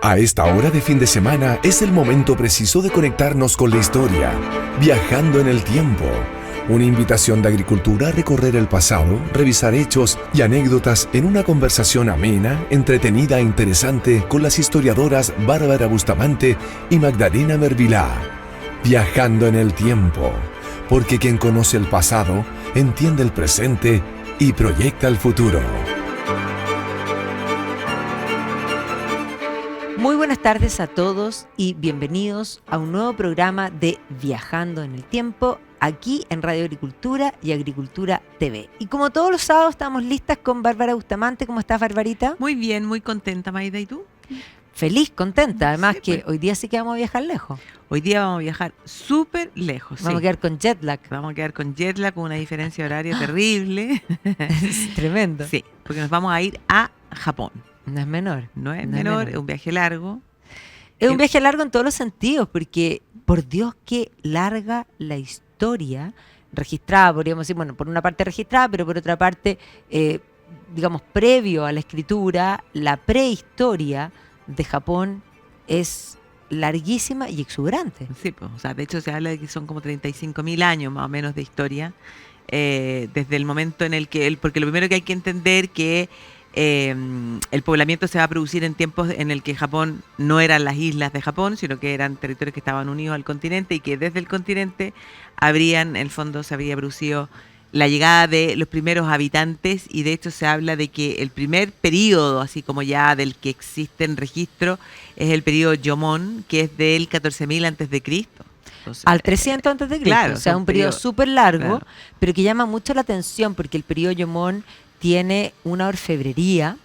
A esta hora de fin de semana es el momento preciso de conectarnos con la historia, viajando en el tiempo. Una invitación de Agricultura a recorrer el pasado, revisar hechos y anécdotas en una conversación amena, entretenida e interesante con las historiadoras Bárbara Bustamante y Magdalena Mervilá. Viajando en el tiempo, porque quien conoce el pasado entiende el presente y proyecta el futuro. Muy buenas tardes a todos y bienvenidos a un nuevo programa de Viajando en el Tiempo, aquí en Radio Agricultura y Agricultura TV. Y como todos los sábados estamos listas con Bárbara Bustamante. ¿Cómo estás, Barbarita? Muy bien, muy contenta, Maida. ¿Y tú? Feliz, contenta. Además Sí, que pues. hoy día sí que vamos a viajar lejos. Hoy día vamos a viajar súper lejos. Vamos a quedar con jet lag. Vamos a quedar con jet lag, con una diferencia horaria terrible. Es tremendo. Sí, porque nos vamos a ir a Japón. No es menor. No es menor, es un viaje largo. Es un viaje largo en todos los sentidos, porque por Dios qué larga la historia registrada, podríamos decir, bueno, por una parte registrada, pero por otra parte, digamos, previo a la escritura, la prehistoria de Japón es larguísima y exuberante. Sí, pues, o sea, de hecho se habla de que son como 35.000 años más o menos de historia, desde el momento en el que, porque lo primero que hay que entender que el poblamiento se va a producir en tiempos en el que Japón no eran las islas de Japón, sino que eran territorios que estaban unidos al continente y que desde el continente en el fondo se habría producido la llegada de los primeros habitantes, y de hecho se habla de que el primer periodo, así como ya del que existe en registro, es el periodo Jomon, que es del 14.000 antes de Cristo. Entonces, Al 300 antes de Cristo, claro, o sea, son un periodo súper largo, claro. pero que llama mucho la atención porque el periodo Jomon tiene una orfebrería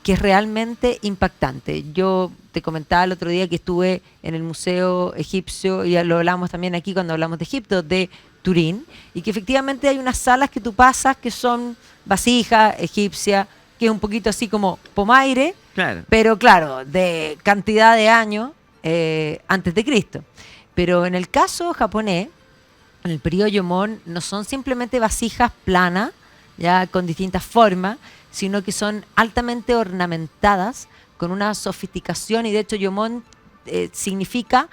que es realmente impactante. Yo te comentaba el otro día que estuve en el Museo Egipcio, y ya lo hablamos también aquí cuando hablamos de Egipto, de Turín, y que efectivamente hay unas salas que tú pasas que son vasijas egipcia, que es un poquito así como pomaire, Claro. pero claro, de cantidad de años antes de Cristo. Pero en el caso japonés, en el periodo Jomon, no son simplemente vasijas planas, ya con distintas formas, sino que son altamente ornamentadas con una sofisticación, y de hecho Jomon significa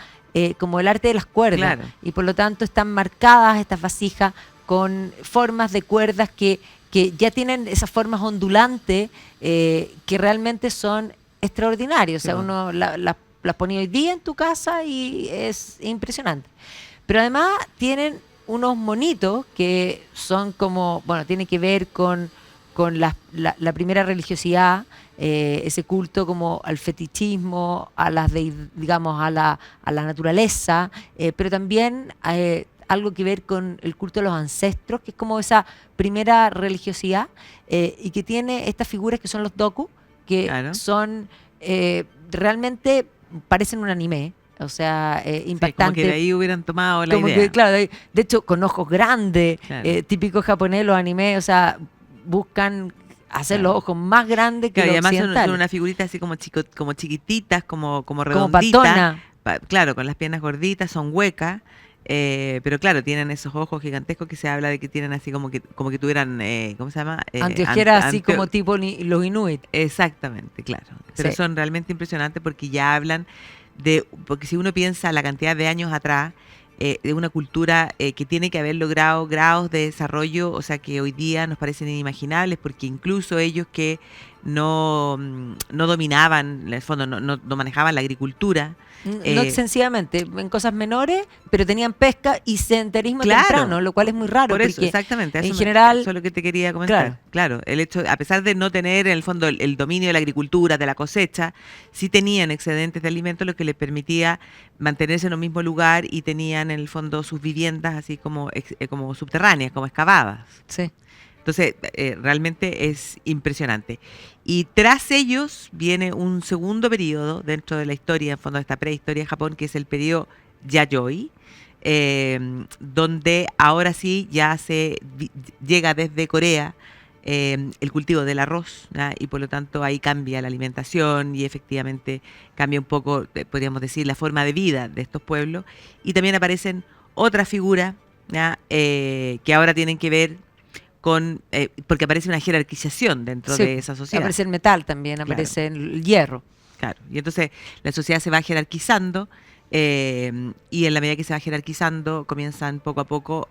como el arte de las cuerdas, Claro. y por lo tanto están marcadas estas vasijas con formas de cuerdas que ya tienen esas formas ondulantes que realmente son extraordinarias. O sea, Sí. uno las pone hoy día en tu casa y es impresionante. Pero además tienen unos monitos que son como, bueno, tiene que ver con la primera religiosidad, ese culto como al fetichismo, a las digamos a la naturaleza, pero también algo que ver con el culto a los ancestros, que es como esa primera religiosidad, y que tiene estas figuras que son los doku, que Claro. son realmente parecen un anime. O sea, Sí, impactante. como que de ahí hubieran tomado la Como idea. que, claro, de hecho, con ojos grandes, Claro. típico japonés, los animes, o sea, buscan hacer Claro. los ojos más grandes que Claro, y los además son occidentales. unas figuritas así como como chiquititas, como Como redonditas. patona. Claro, con las piernas gorditas, son huecas, pero claro, tienen esos ojos gigantescos que se habla de que tienen así como que tuvieran, ¿cómo se llama? Anteojeras así anteo- como tipo los inuit. Exactamente, claro. Pero Sí. son realmente impresionantes porque ya hablan porque si uno piensa la cantidad de años atrás, de una cultura que tiene que haber logrado grados de desarrollo, o sea, que hoy día nos parecen inimaginables, porque incluso ellos que no dominaban, en el fondo no manejaban la agricultura. No sencillamente, en cosas menores, pero tenían pesca y sedentarismo Claro. temprano, lo cual es muy raro. Por eso, porque exactamente. en general, eso es lo que te quería comentar. Claro, el hecho, a pesar de no tener en el fondo el dominio de la agricultura, de la cosecha, sí tenían excedentes de alimentos, lo que les permitía mantenerse en un mismo lugar, y tenían en el fondo sus viviendas así como subterráneas, como excavadas. sí. Entonces, realmente es impresionante. Y tras ellos viene un segundo periodo dentro de la historia, en fondo de esta prehistoria de Japón, que es el periodo Yayoi, donde ahora sí ya llega desde Corea el cultivo del arroz, ¿ya? Y por lo tanto ahí cambia la alimentación y efectivamente cambia un poco, podríamos decir, la forma de vida de estos pueblos. Y también aparecen otras figuras, ¿ya? Que ahora tienen que ver porque aparece una jerarquización dentro Sí, de esa sociedad. aparece el metal también, Claro. aparece el hierro. Claro, y entonces la sociedad se va jerarquizando y en la medida que se va jerarquizando comienzan poco a poco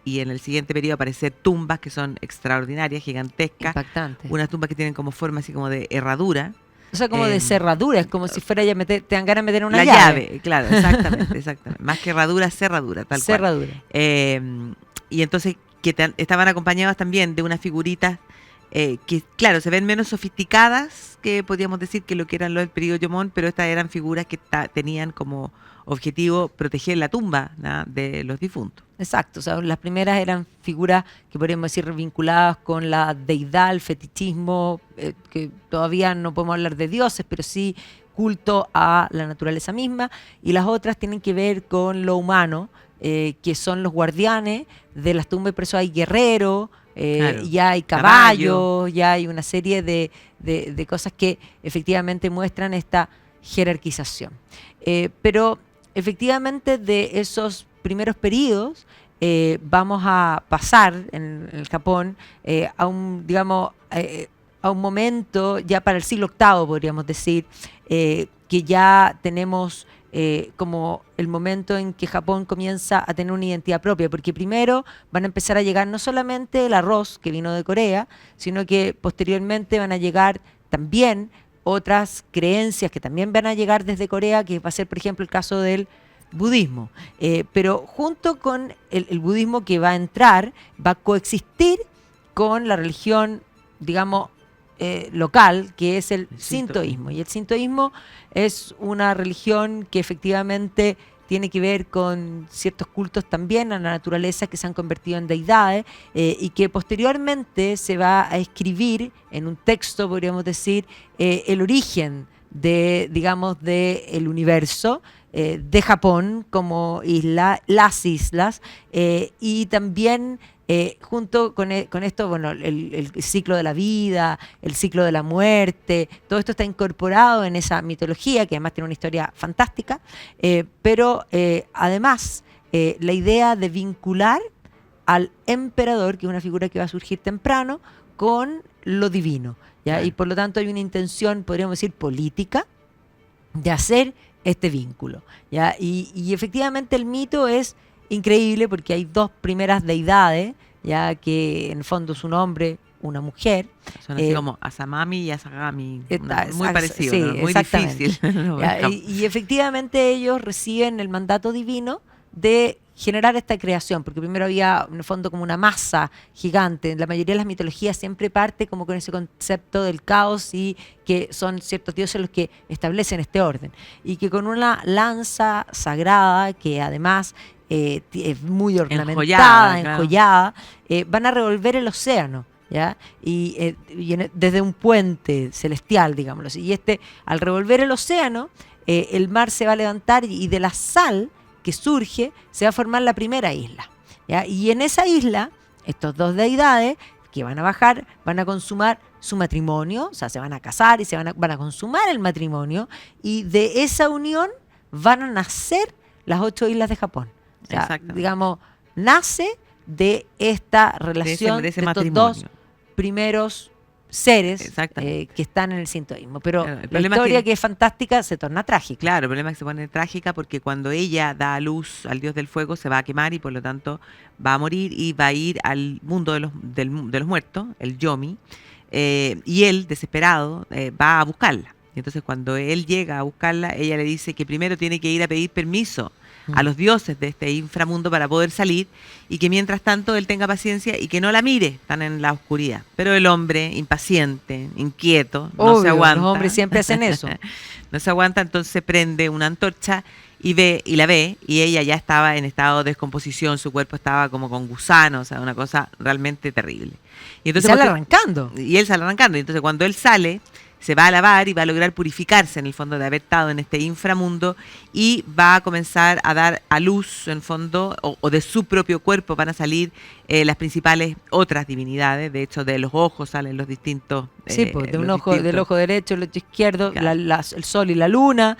y en el siguiente periodo a aparecer tumbas que son extraordinarias, gigantescas, Impactante. unas tumbas que tienen como forma así como de herradura. O sea, como de cerradura, es como si fuera ya meter, te dan ganas de meter una La llave. llave, claro, exactamente. Más que herradura, cerradura, tal cual. Cerradura. Y entonces estaban acompañadas también de unas figuritas que, claro, se ven menos sofisticadas que podríamos decir que lo que eran los del periodo Yomón, pero estas eran figuras que tenían como objetivo proteger la tumba, ¿no?, de los difuntos. Exacto, o sea, las primeras eran figuras que podríamos decir vinculadas con la deidad, el fetichismo, que todavía no podemos hablar de dioses, pero sí culto a la naturaleza misma, y las otras tienen que ver con lo humano, que son los guardianes de las tumbas, y por eso hay guerreros, Claro. ya hay caballos, ya hay una serie de cosas que efectivamente muestran esta jerarquización. Pero efectivamente de esos primeros periodos vamos a pasar en el Japón a un, digamos, a un momento ya para el siglo VIII, podríamos decir, que ya tenemos como el momento en que Japón comienza a tener una identidad propia, porque primero van a empezar a llegar no solamente el arroz que vino de Corea, sino que posteriormente van a llegar también otras creencias que también van a llegar desde Corea, que va a ser, por ejemplo, el caso del budismo. Pero junto con el budismo que va a entrar, va a coexistir con la religión, digamos, local, que es el sintoísmo. Y el sintoísmo es una religión que efectivamente tiene que ver con ciertos cultos también a la naturaleza que se han convertido en deidades y que posteriormente se va a escribir en un texto, podríamos decir, el origen de, digamos, del universo, de Japón como isla, las islas, y también junto con esto, bueno, el ciclo de la vida, el ciclo de la muerte, todo esto está incorporado en esa mitología, que además tiene una historia fantástica, pero además la idea de vincular al emperador, que es una figura que va a surgir temprano, con lo divino, ¿ya? Claro. Y por lo tanto hay una intención, podríamos decir, política, de hacer este vínculo, ¿ya? Y efectivamente el mito es increíble porque hay dos primeras deidades, ya que en el fondo es un hombre, una mujer. Son así como Asamami y Asagami, muy Sí, parecido, ¿no? Muy exactamente. difícil. Ya, y efectivamente ellos reciben el mandato divino de generar esta creación, porque primero había en el fondo como una masa gigante. La mayoría de las mitologías siempre parte como con ese concepto del caos y que son ciertos dioses los que establecen este orden. Y que con una lanza sagrada, que además es muy ornamentada, enjollada, van a revolver el océano, ¿ya? Desde un puente celestial, digámoslo así. Y al revolver el océano, el mar se va a levantar y de la sal que surge se va a formar la primera isla, ¿ya? Y en esa isla, estos dos deidades que van a bajar, van a consumar su matrimonio, o sea, se van a casar y van a consumar el matrimonio, y de esa unión van a nacer las 8 islas de Japón. O sea, digamos, nace de esta relación de ese estos matrimonio. dos primeros seres que están en el sintoísmo. Pero Claro, la historia que es fantástica se torna trágica. Claro, el problema es que se pone trágica porque cuando ella da a luz al dios del fuego se va a quemar y por lo tanto va a morir y va a ir al mundo de los muertos, el Yomi, y él, desesperado, va a buscarla. Y entonces cuando él llega a buscarla, ella le dice que primero tiene que ir a pedir permiso a los dioses de este inframundo para poder salir y que mientras tanto él tenga paciencia y que no la mire tan en la oscuridad. Pero el hombre, impaciente, inquieto, no se aguanta. Los hombres siempre hacen eso. No se aguanta, entonces prende una antorcha y la ve, y ella ya estaba en estado de descomposición, su cuerpo estaba como con gusanos, o sea, una cosa realmente terrible. Y entonces sale arrancando. Y él sale arrancando, y entonces cuando él sale, se va a lavar y va a lograr purificarse en el fondo de haber estado en este inframundo y va a comenzar a dar a luz en el fondo o de su propio cuerpo van a salir las principales otras divinidades. De hecho, de los ojos salen los distintos sí, pues, del ojo derecho, el ojo izquierdo, claro. El sol y la luna,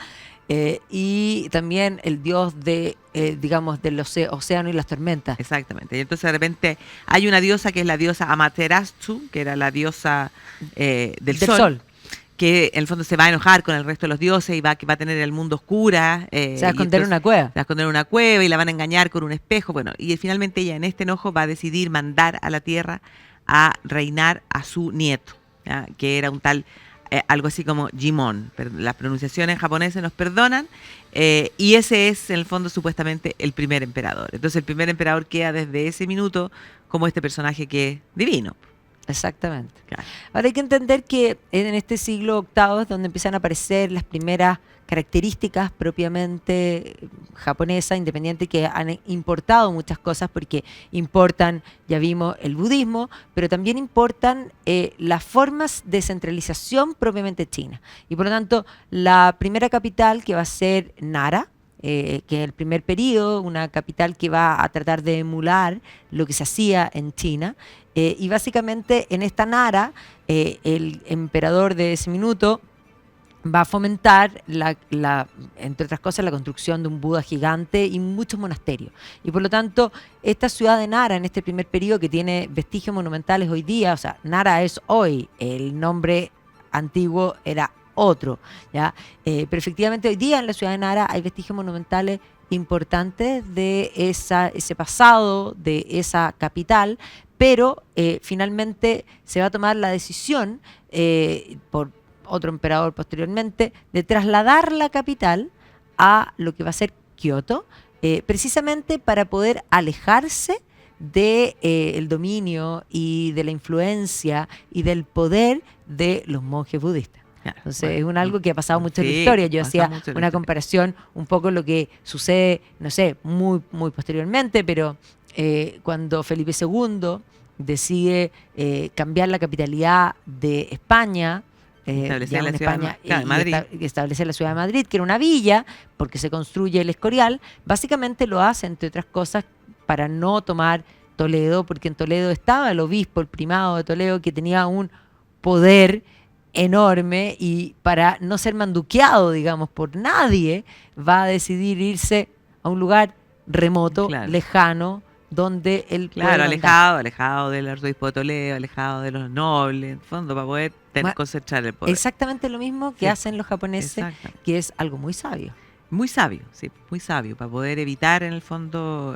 y también el dios de, digamos, del océano y las tormentas. Exactamente. Y entonces de repente hay una diosa que es la diosa Amaterasu, que era la diosa del sol, que en el fondo se va a enojar con el resto de los dioses y que va a tener el mundo oscura. Se va a esconder en una cueva. Se va a esconder en una cueva y la van a engañar con un espejo. Bueno, y finalmente ella en este enojo va a decidir mandar a la tierra a reinar a su nieto, ¿ya? Que era un tal, algo así como Jimon. Las pronunciaciones japonesas nos perdonan. Y ese es, en el fondo, supuestamente el primer emperador. Entonces el primer emperador queda desde ese minuto como este personaje que es divino. Exactamente. Claro. Ahora hay que entender que en este siglo VIII es donde empiezan a aparecer las primeras características propiamente japonesas, independiente que han importado muchas cosas, porque importan, ya vimos, el budismo, pero también importan las formas de centralización propiamente china. Y por lo tanto, la primera capital que va a ser Nara, que es el primer periodo, una capital que va a tratar de emular lo que se hacía en China. Y básicamente en esta Nara, el emperador de ese minuto va a fomentar, entre otras cosas, la construcción de un Buda gigante y muchos monasterios. Y por lo tanto, esta ciudad de Nara, en este primer periodo, que tiene vestigios monumentales hoy día, o sea, Nara es hoy, el nombre antiguo era otro, ¿ya? Pero efectivamente hoy día en la ciudad de Nara hay vestigios monumentales importantes de ese pasado, de esa capital, pero finalmente se va a tomar la decisión por otro emperador posteriormente de trasladar la capital a lo que va a ser Kioto, precisamente para poder alejarse del dominio y de la influencia y del poder de los monjes budistas. Entonces es algo que ha pasado mucho en la historia. Yo hacía una comparación un poco lo que sucede, no sé, muy, muy posteriormente, pero cuando Felipe II decide cambiar la capitalidad de España, establecer la ciudad España, de Madrid. Establecer la ciudad de Madrid, que era una villa, porque se construye el Escorial, básicamente lo hace, entre otras cosas, para no tomar Toledo, porque en Toledo estaba el obispo, el primado de Toledo, que tenía un poder enorme, y para no ser manduqueado, digamos, por nadie, va a decidir irse a un lugar remoto, Claro. lejano, donde él Claro, puede mandar. alejado del arzobispo de Toledo, alejado de los nobles, en fondo, para poder concentrar el poder. Exactamente lo mismo que Sí, hacen los japoneses, exactamente. que es algo muy sabio. Muy sabio, sí, muy sabio, para poder evitar en el fondo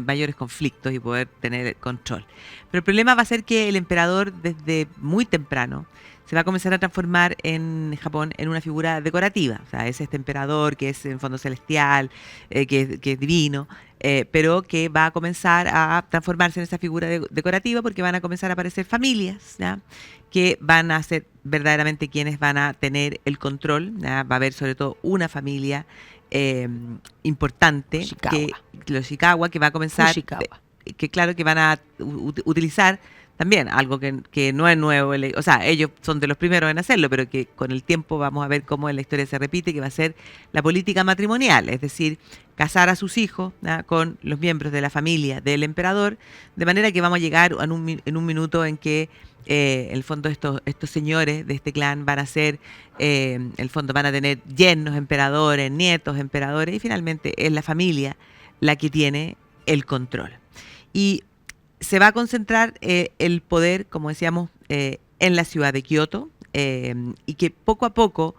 mayores conflictos y poder tener control. Pero el problema va a ser que el emperador desde muy temprano se va a comenzar a transformar en Japón en una figura decorativa. O sea, es este emperador que es en fondo celestial, que es divino, pero que va a comenzar a transformarse en esa figura decorativa, porque van a comenzar a aparecer familias, ¿ya? Que van a ser verdaderamente quienes van a tener el control, ¿ya? Va a haber sobre todo una familia importante, los Ishikawa, que va a comenzar, que claro, que van a utilizar también algo que no es nuevo, o sea, ellos son de los primeros en hacerlo, pero que con el tiempo vamos a ver cómo en la historia se repite, que va a ser la política matrimonial, es decir, casar a sus hijos, ¿no?, con los miembros de la familia del emperador, de manera que vamos a llegar en un minuto en que en el fondo estos señores de este clan van a ser, en el fondo van a tener yernos emperadores, nietos emperadores, y finalmente es la familia la que tiene el control. Y se va a concentrar el poder, como decíamos, en la ciudad de Kioto, y que poco a poco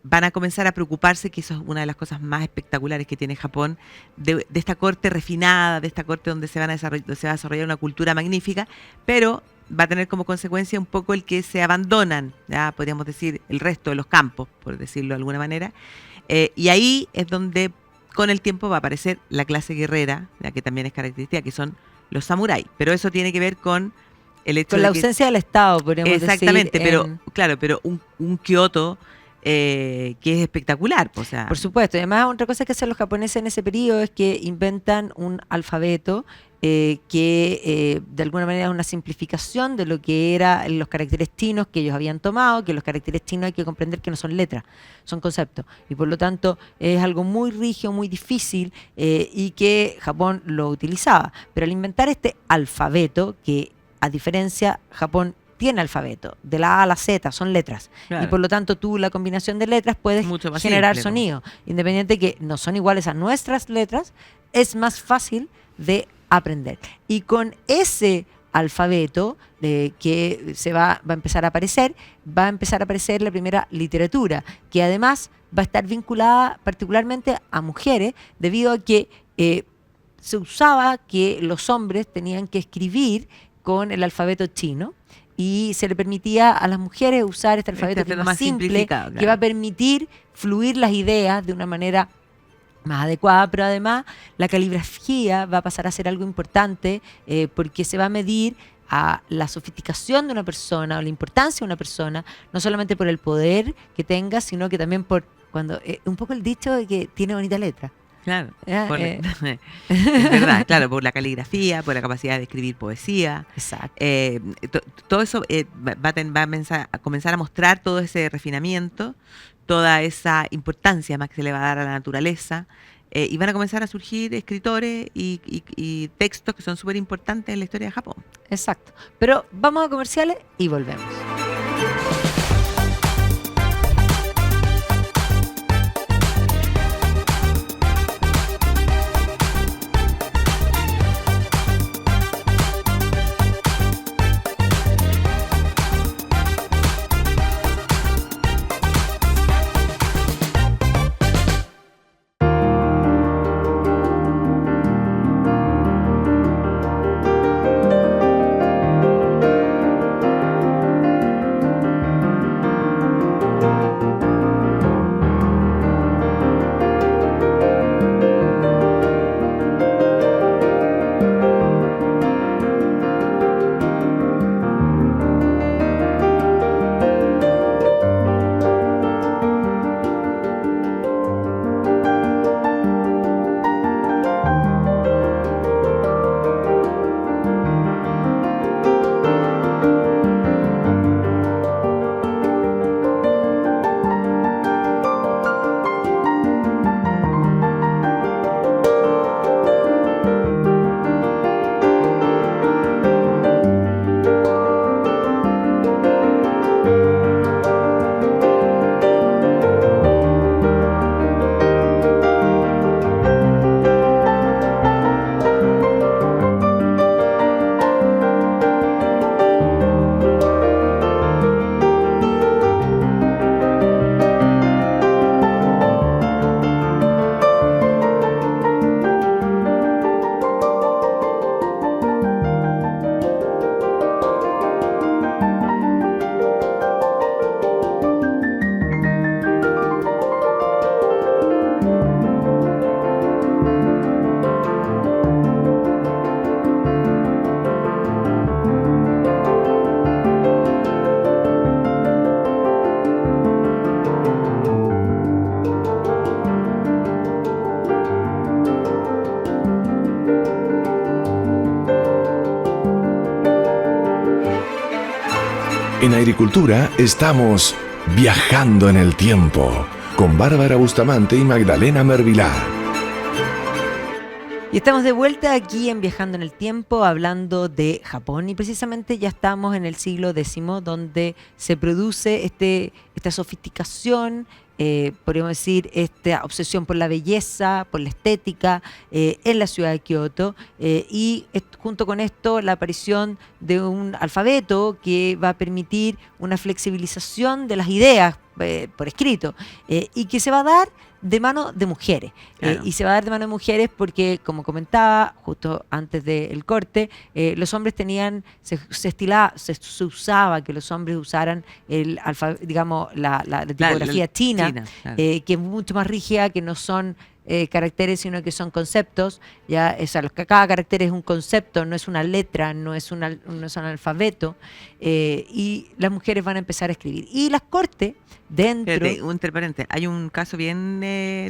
van a comenzar a preocuparse, que eso es una de las cosas más espectaculares que tiene Japón, de esta corte refinada, de esta corte donde se va a desarrollar una cultura magnífica, pero va a tener como consecuencia un poco el que se abandonan, ya podríamos decir, el resto de los campos, por decirlo de alguna manera, y ahí es donde con el tiempo va a aparecer la clase guerrera, ya que también es característica, que son los samuráis, pero eso tiene que ver con el hecho con la ausencia del Estado, podríamos decir. Exactamente, pero claro, pero un Kioto que es espectacular, o sea. Por supuesto, y además otra cosa que hacen los japoneses en ese periodo es que inventan un alfabeto que de alguna manera es una simplificación de lo que eran los caracteres chinos que ellos habían tomado, que los caracteres chinos hay que comprender que no son letras, son conceptos, y por lo tanto es algo muy rígido, muy difícil, y que Japón lo utilizaba. Pero al inventar este alfabeto, que a diferencia, Japón tiene alfabeto, de la A a la Z, son letras. Claro. Y por lo tanto tú la combinación de letras puedes Mucho más generar simple, po. sonido. Independiente que no son iguales a nuestras letras, es más fácil de aprender. Y con ese alfabeto que va a empezar a aparecer la primera literatura, que además va a estar vinculada particularmente a mujeres, debido a que se usaba que los hombres tenían que escribir con el alfabeto chino y se le permitía a las mujeres usar este alfabeto que es más simple, simplificado, que va a permitir fluir las ideas de una manera más adecuada, pero además la caligrafía va a pasar a ser algo importante porque se va a medir a la sofisticación de una persona o la importancia de una persona, no solamente por el poder que tenga, sino que también por un poco el dicho de que tiene bonita letra. Claro, Ah, es verdad, claro, por la caligrafía, por la capacidad de escribir poesía. Exacto. Todo eso va a comenzar a mostrar todo ese refinamiento, toda esa importancia más que se le va a dar a la naturaleza, y van a comenzar a surgir escritores y textos que son súper importantes en la historia de Japón. Exacto. Pero vamos a comerciales y volvemos. En Agricultura estamos viajando en el tiempo con Bárbara Bustamante y Magdalena Mervilá. Y estamos de vuelta aquí en Viajando en el Tiempo hablando de Japón y precisamente ya estamos en el siglo X donde se produce esta sofisticación, podríamos decir, esta obsesión por la belleza, por la estética en la ciudad de Kioto y junto con esto la aparición de un alfabeto que va a permitir una flexibilización de las ideas por escrito y que se va a dar de mano de mujeres. Claro. Y se va a dar de mano de mujeres porque, como comentaba justo antes del corte, los hombres tenían, se usaba que los hombres usaran la tipografía china, claro. que es mucho más rígida, que no son caracteres, sino que son conceptos. Ya, cada carácter es un concepto, no es una letra, no es un alfabeto, y las mujeres van a empezar a escribir. Y las cortes, dentro... Fíjate, entre paréntesis, hay un caso bien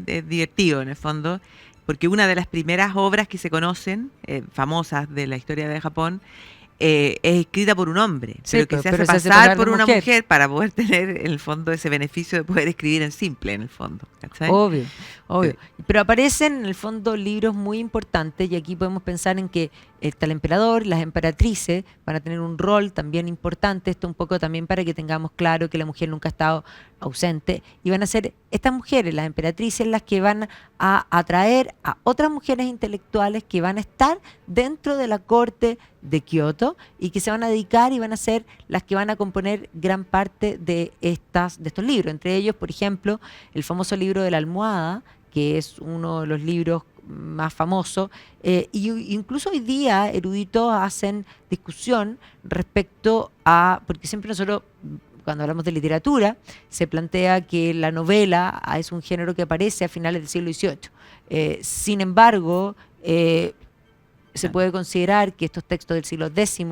divertido en el fondo, porque una de las primeras obras que se conocen, famosas de la historia de Japón, es escrita por un hombre, Sí, pero que se pero hace se hace pasar pasar por de una mujer. mujer para poder tener, en el fondo, ese beneficio de poder escribir en simple, en el fondo. ¿Cachai? Obvio. Pero aparecen en el fondo libros muy importantes y aquí podemos pensar en que está el emperador, las emperatrices van a tener un rol también importante, esto un poco también para que tengamos claro que la mujer nunca ha estado ausente, y van a ser estas mujeres, las emperatrices, las que van a atraer a otras mujeres intelectuales que van a estar dentro de la corte de Kioto y que se van a dedicar y van a ser las que van a componer gran parte de estos libros. Entre ellos, por ejemplo, el famoso libro de la almohada, que es uno de los libros más famosos, y incluso hoy día eruditos hacen discusión respecto a, porque siempre nosotros, cuando hablamos de literatura, se plantea que la novela es un género que aparece a finales del siglo XVIII. Sin embargo, se puede considerar que estos textos del siglo X, Sí,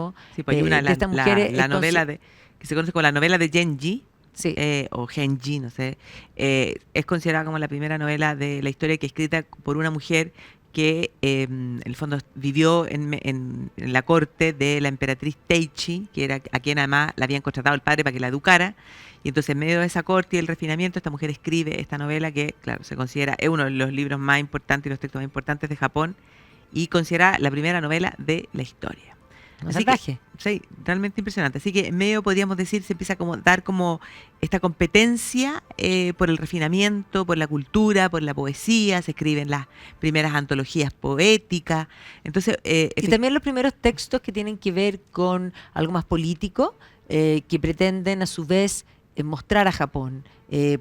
pues hay una, de estas mujeres... la novela que se conoce como la novela de Genji, Sí. o Genji, no sé, es considerada como la primera novela de la historia que es escrita por una mujer que en el fondo vivió en la corte de la emperatriz Teichi, que era a quien además la habían contratado el padre para que la educara, y entonces en medio de esa corte y el refinamiento esta mujer escribe esta novela que, claro, se considera, es uno de los libros más importantes y los textos más importantes de Japón, y considera la primera novela de la historia. Un Así salvaje. que, sí, realmente impresionante. Así que en medio podríamos decir, se empieza a como dar como esta competencia por el refinamiento, por la cultura, por la poesía, se escriben las primeras antologías poéticas. Entonces, Y también los primeros textos que tienen que ver con algo más político, que pretenden a su vez mostrar a Japón.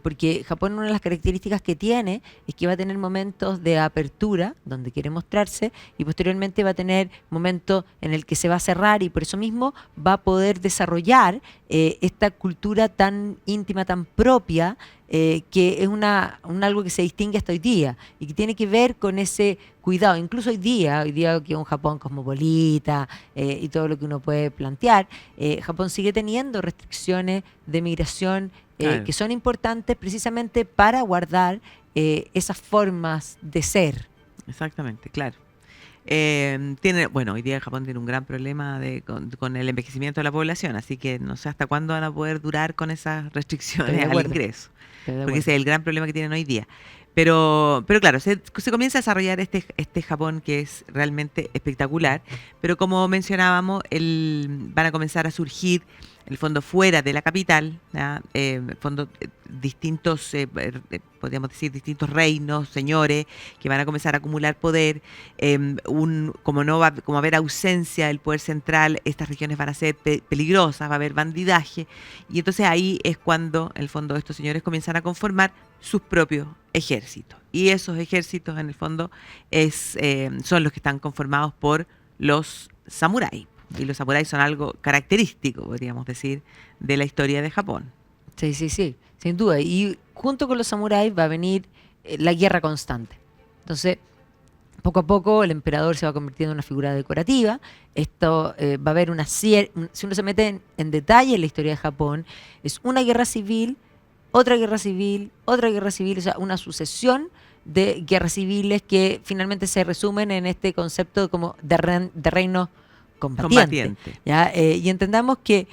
Porque Japón, una de las características que tiene es que va a tener momentos de apertura donde quiere mostrarse y posteriormente va a tener momentos en el que se va a cerrar, y por eso mismo va a poder desarrollar esta cultura tan íntima, tan propia, que es algo que se distingue hasta hoy día y que tiene que ver con ese cuidado. Incluso hoy día que es un Japón cosmopolita y todo lo que uno puede plantear, Japón sigue teniendo restricciones de migración Claro. que son importantes precisamente para guardar esas formas de ser. Exactamente, claro. Bueno, hoy día Japón tiene un gran problema con el envejecimiento de la población, así que no sé hasta cuándo van a poder durar con esas restricciones Estoy de al acuerdo. ingreso, Estoy de porque acuerdo. ese es el gran problema que tienen hoy día. Pero claro, se comienza a desarrollar este Japón que es realmente espectacular, pero como mencionábamos, van a comenzar a surgir, en el fondo, fuera de la capital, ¿ya? En el fondo, distintos, podríamos decir, distintos reinos, señores, que van a comenzar a acumular poder. Como no va a haber ausencia del poder central, estas regiones van a ser peligrosas, va a haber bandidaje, y entonces ahí es cuando, en el fondo, estos señores comienzan a conformar sus propios ejércitos. Y esos ejércitos, en el fondo, son los que están conformados por los samuráis. Y los samuráis son algo característico, podríamos decir, de la historia de Japón. Sí, sí, sí, sin duda. Y junto con los samuráis va a venir la guerra constante. Entonces, poco a poco el emperador se va convirtiendo en una figura decorativa. Esto va a haber si uno se mete en detalle en la historia de Japón, es una guerra civil, otra guerra civil, otra guerra civil, o sea, una sucesión de guerras civiles que finalmente se resumen en este concepto como de reino combatiente. ¿Ya? Y entendamos que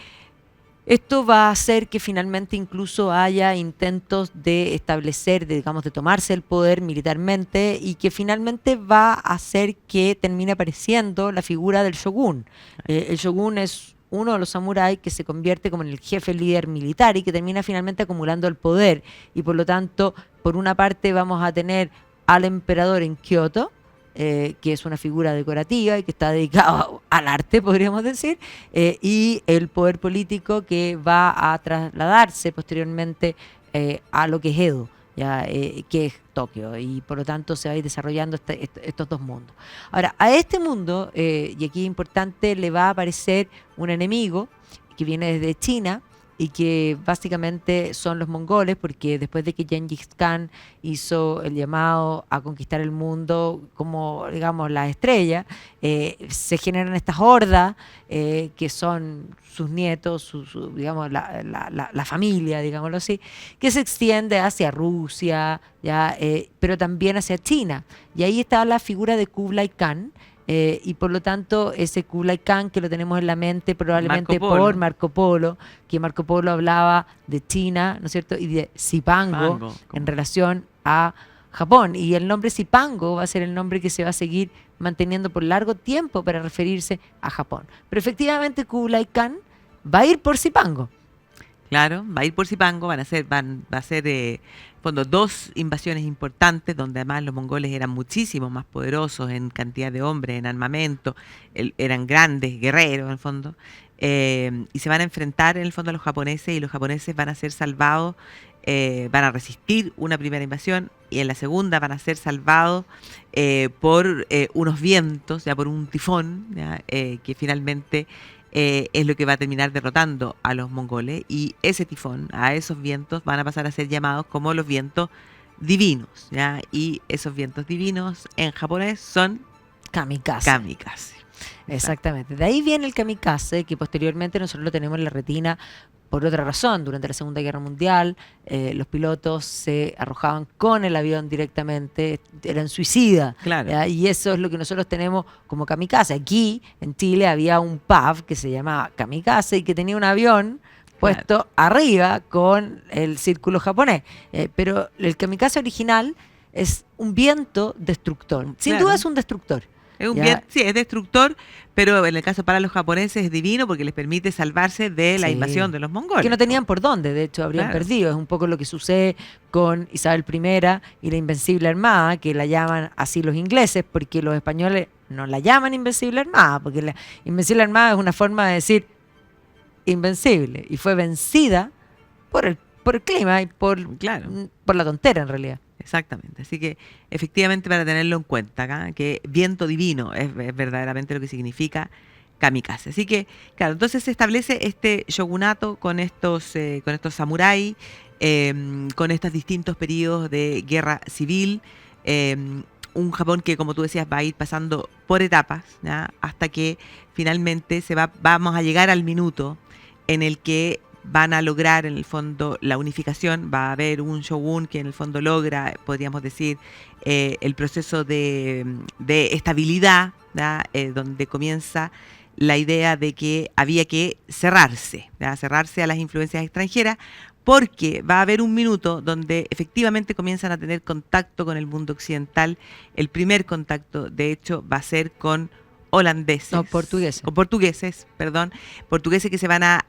esto va a hacer que finalmente incluso haya intentos de establecer, digamos, de tomarse el poder militarmente, y que finalmente va a hacer que termine apareciendo la figura del shogun. El shogun es uno de los samuráis que se convierte como en el jefe líder militar y que termina finalmente acumulando el poder. Y por lo tanto, por una parte vamos a tener al emperador en Kioto, que es una figura decorativa y que está dedicado al arte, podríamos decir, y el poder político que va a trasladarse posteriormente a lo que es Edo, ya, que es Tokio, y por lo tanto se va a ir desarrollando estos dos mundos. Ahora, a este mundo, y aquí es importante, le va a aparecer un enemigo que viene desde China, y que básicamente son los mongoles, porque después de que Gengis Khan hizo el llamado a conquistar el mundo como, digamos, la estrella, se generan estas hordas que son sus nietos, digamos, la familia, digámoslo así, que se extiende hacia Rusia, ya, pero también hacia China. Y ahí está la figura de Kublai Khan, y por lo tanto ese Kublai Khan que lo tenemos en la mente probablemente por Marco Polo, que Marco Polo hablaba de China, ¿no es cierto?, y de Zipango en relación a Japón, y el nombre Zipango va a ser el nombre que se va a seguir manteniendo por largo tiempo para referirse a Japón. Pero efectivamente Kublai Khan va a ir por Zipango. Claro, va a ir por Zipango, va a ser fondo, 2 invasiones importantes, donde además los mongoles eran muchísimo más poderosos en cantidad de hombres, en armamento, eran grandes guerreros en el fondo, y se van a enfrentar en el fondo a los japoneses, y los japoneses van a ser salvados, van a resistir una primera invasión, y en la segunda van a ser salvados por unos vientos, ya por un tifón, ya, que finalmente es lo que va a terminar derrotando a los mongoles, y ese tifón, a esos vientos van a pasar a ser llamados como los vientos divinos, ¿ya? Y esos vientos divinos en japonés son Kamikaze. kamikaze. Exactamente. De ahí viene el kamikaze, que posteriormente nosotros lo tenemos en la retina por otra razón. Durante la Segunda Guerra Mundial, los pilotos se arrojaban con el avión directamente, eran suicidas. Claro. ¿Ya? Y eso es lo que nosotros tenemos como kamikaze. Aquí, en Chile, había un pub que se llamaba Kamikaze y que tenía un avión puesto arriba con el círculo japonés. Pero el kamikaze original es un viento destructor. Sin Claro. duda es un destructor. Es un ¿Ya? bien, sí, es destructor, pero en el caso para los japoneses es divino porque les permite salvarse de la Sí. invasión de los mongoles. Que no tenían por dónde, de hecho, habrían Claro. perdido. Es un poco lo que sucede con Isabel I y la Invencible Armada, que la llaman así los ingleses, porque los españoles no la llaman Invencible Armada, porque la Invencible Armada es una forma de decir invencible, y fue vencida por el clima y Claro. por la tontera, en realidad. Exactamente. Así que efectivamente para tenerlo en cuenta acá, que viento divino es verdaderamente lo que significa kamikaze. Así que, claro, entonces se establece este shogunato con estos samuráis, con estos distintos periodos de guerra civil, un Japón que, como tú decías, va a ir pasando por etapas, ¿ya? Hasta que finalmente vamos a llegar al minuto en el que van a lograr en el fondo la unificación. Va a haber un shogun que en el fondo logra, podríamos decir, el proceso de estabilidad, ¿ya? Donde comienza la idea de que había que cerrarse, ¿ya? Cerrarse a las influencias extranjeras, porque va a haber un minuto donde efectivamente comienzan a tener contacto con el mundo occidental. El primer contacto, de hecho, va a ser con holandeses, No, portugueses. con portugueses, perdón, portugueses que van a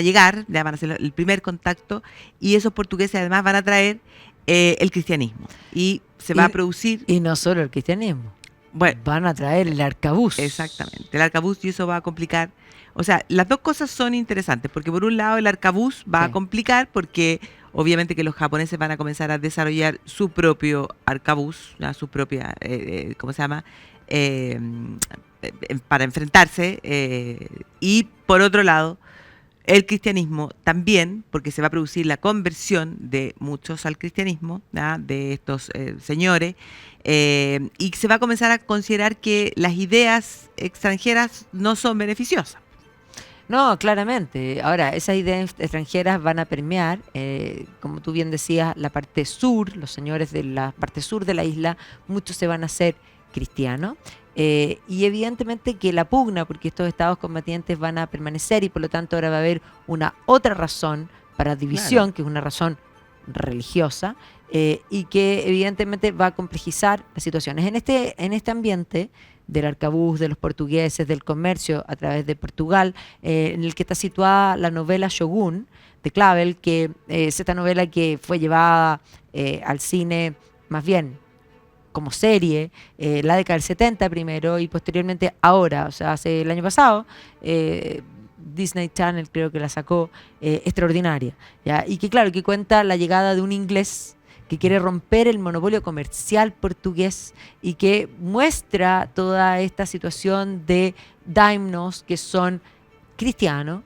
llegar, ya van a ser el primer contacto, y esos portugueses además van a traer el cristianismo, y se va a producir, Y no solo el cristianismo. bueno, Van a traer el arcabuz. exactamente, el arcabuz, y eso va a complicar. O sea, las dos cosas son interesantes, porque por un lado el arcabuz va a Sí. complicar, porque obviamente que los japoneses van a comenzar a desarrollar su propio arcabuz, ¿ya? Su propia, ¿cómo se llama? Para enfrentarse, y por otro lado el cristianismo también, porque se va a producir la conversión de muchos al cristianismo, ¿ya? De estos señores, y se va a comenzar a considerar que las ideas extranjeras no son beneficiosas. No, claramente. Ahora, esas ideas extranjeras van a permear, como tú bien decías, la parte sur. Los señores de la parte sur de la isla, muchos se van a hacer cristianos. Y evidentemente que la pugna, porque estos estados combatientes van a permanecer, y por lo tanto ahora va a haber una otra razón para división, Claro. que es una razón religiosa, y que evidentemente va a complejizar las situaciones. En este ambiente del arcabuz, de los portugueses, del comercio a través de Portugal, en el que está situada la novela Shogun de Clavel, que es esta novela que fue llevada al cine más bien como serie, la década del 70 primero y posteriormente ahora, o sea, hace el año pasado, Disney Channel creo que la sacó, extraordinaria, ¿ya? Y que claro, que cuenta la llegada de un inglés que quiere romper el monopolio comercial portugués y que muestra toda esta situación de daimnos que son cristianos,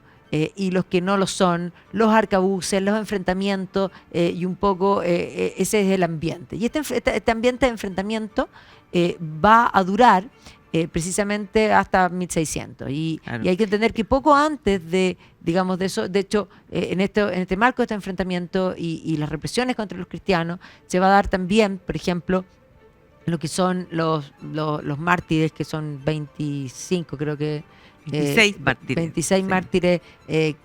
y los que no lo son, los arcabuces, los enfrentamientos, y un poco ese es el ambiente. Y este ambiente de enfrentamiento va a durar precisamente hasta 1600. Claro. Y hay que entender que poco antes de, digamos, de eso, de hecho, en este marco de este enfrentamiento y las represiones contra los cristianos, se va a dar también, por ejemplo, lo que son los mártires, que son 25, creo que 26 mártires. 26 Sí. mártires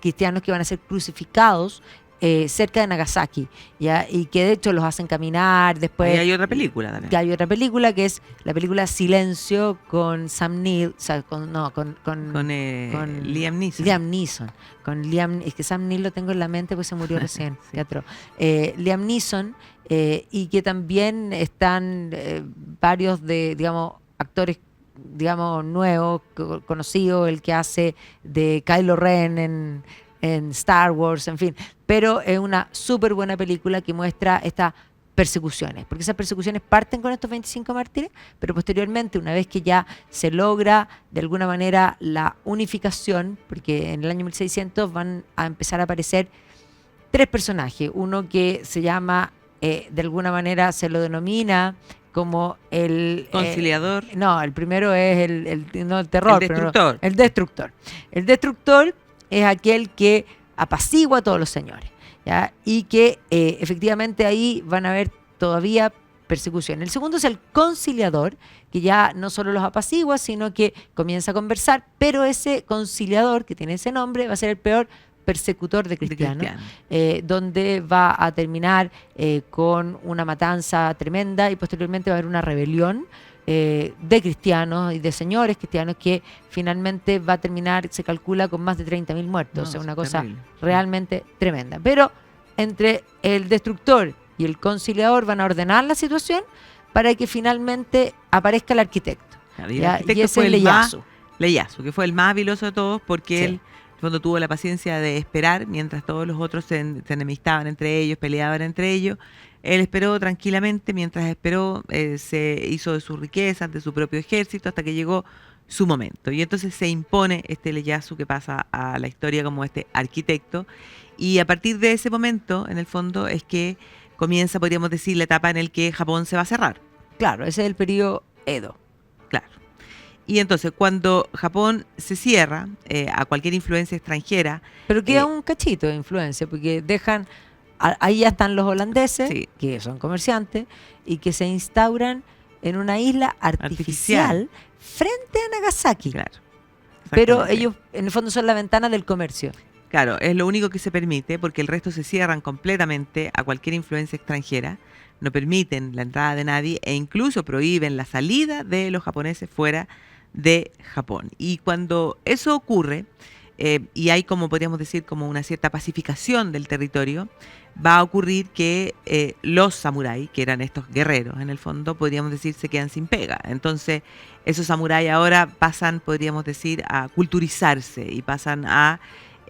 cristianos que van a ser crucificados cerca de Nagasaki, ¿ya? Y que de hecho los hacen caminar. Después Ahí hay otra película también. que hay otra película que es la película Silencio con Sam Neill, o sea, con Liam Neeson. Liam Neeson. Es que Sam Neill lo tengo en la mente pues se murió recién. Sí. Teatro. Liam Neeson, y que también están varios de, digamos, actores, digamos, nuevos, conocidos, el que hace de Kylo Ren en Star Wars, en fin. Pero es una súper buena película que muestra estas persecuciones, porque esas persecuciones parten con estos 25 mártires, pero posteriormente, una vez que ya se logra de alguna manera la unificación, porque en el año 1600 van a empezar a aparecer 3 personajes, uno que se llama, de alguna manera se lo denomina como el Conciliador. no, el primero es no el terror, El pero no, destructor. el destructor. El destructor es aquel que apacigua a todos los señores, ¿ya? Y que efectivamente ahí van a haber todavía persecución. El segundo es el conciliador, que ya no solo los apacigua, sino que comienza a conversar, pero ese conciliador, que tiene ese nombre, va a ser el peor persecutor de cristianos, donde va a terminar con una matanza tremenda y posteriormente va a haber una rebelión de cristianos y de señores cristianos que finalmente va a terminar, se calcula, con más de 30.000 muertos. No, o sea, una es cosa terrible. realmente tremenda. Pero entre el destructor y el conciliador van a ordenar la situación para que finalmente aparezca el arquitecto. Claro, y el ¿ya? arquitecto Y ese fue es el más Ieyasu. Ieyasu, que fue el más habiloso de todos porque Sí. él cuando tuvo la paciencia de esperar mientras todos los otros se enemistaban entre ellos, peleaban entre ellos. Él esperó tranquilamente, mientras esperó se hizo de sus riquezas, de su propio ejército, hasta que llegó su momento. Y entonces se impone este Ieyasu que pasa a la historia como este arquitecto. Y a partir de ese momento, en el fondo, es que comienza, podríamos decir, la etapa en la que Japón se va a cerrar. Claro, ese es el periodo Edo. Claro. Y entonces, cuando Japón se cierra a cualquier influencia extranjera, Pero queda un cachito de influencia, porque dejan, ahí ya están los holandeses, Sí. que son comerciantes, y que se instauran en una isla artificial frente a Nagasaki. claro. Pero exactamente. ellos, en el fondo, son la ventana del comercio. Claro, es lo único que se permite porque el resto se cierran completamente a cualquier influencia extranjera, no permiten la entrada de nadie e incluso prohíben la salida de los japoneses fuera de Japón. Y cuando eso ocurre, y hay, como podríamos decir, como una cierta pacificación del territorio, va a ocurrir que los samuráis, que eran estos guerreros en el fondo, podríamos decir, se quedan sin pega. Entonces, esos samuráis ahora pasan, podríamos decir, a culturizarse y pasan a